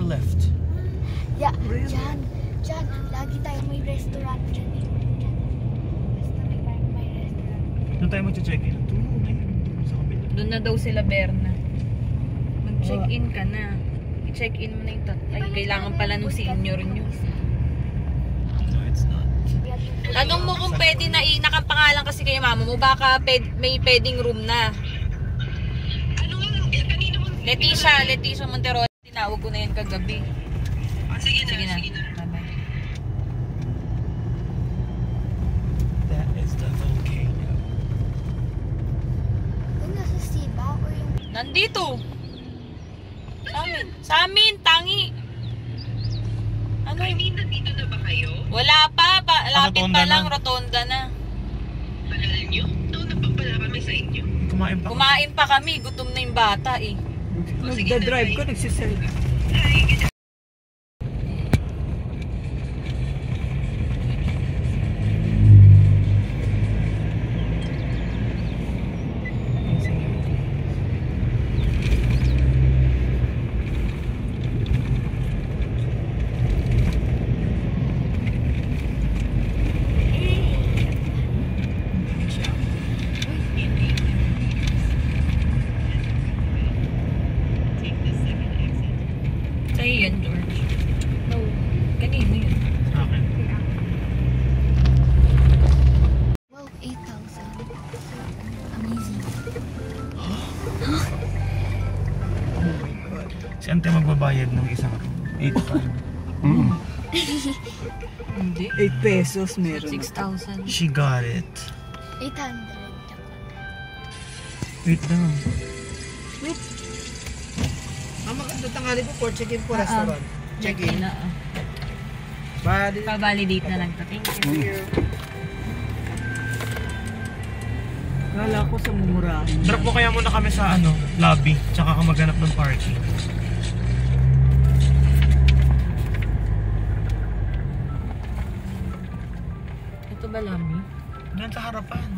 left. Yeah, Jan, lagi tayo may restaurant dyan eh. Basta may restaurant. Doon tayo mag-check-in. Sa kabila. Doon na daw sila, Berna. Mag-check-in ka na. I-check-in mo na yung ay, kailangan pala nung senior nyo. No, it's not. Tanong mo kung pwede na nakapangalan kasi kay mama mo, baka may pwedeng room na. Leticia Montero. Tinawag ko na yan kagabi. Sige na. Bye-bye. That is the volcano. Kung nasa Siba o yung... Nandito. Sa amin, tangi. Ano? Nandito na ba kayo? Wala pa. Lapit pa lang, na. rotonda na. Tagal nyo? Nauna pa pala kami sa inyo. Kumain pa kami, gutom na yung bata eh. Nagda-drive ko, nagsisell. Sa'yo yan, George. No. Kanino yun? Okay. Wow, 8,000. Amazing. Si Ante magbabayad ng isang 8,500. Hindi. 8 pesos meron. 6,000. She got it. 800. Wait lang. Maganda tangali po for check-in po restaurant. Check-in. Pa-validate na lang to. Thank you. Wala ko sa mumurahin. Drop mo kaya muna kami sa lobby. Tsaka ka maghanap ng parking. Ito ba lami? Diyan sa harapan.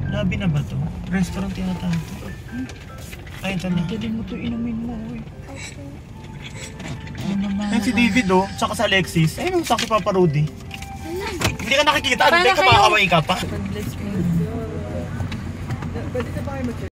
Lobby na ba to? Restaurant tinatawag to. Ay, ito na. Dali mo to inumin mo. Yan si David tsaka sa Alexis. Ayun, sa Papa Rudy. Hindi ka nakikita. Hindi ka makakaway ka pa. God bless you. Pwede na ba kayo mag-check?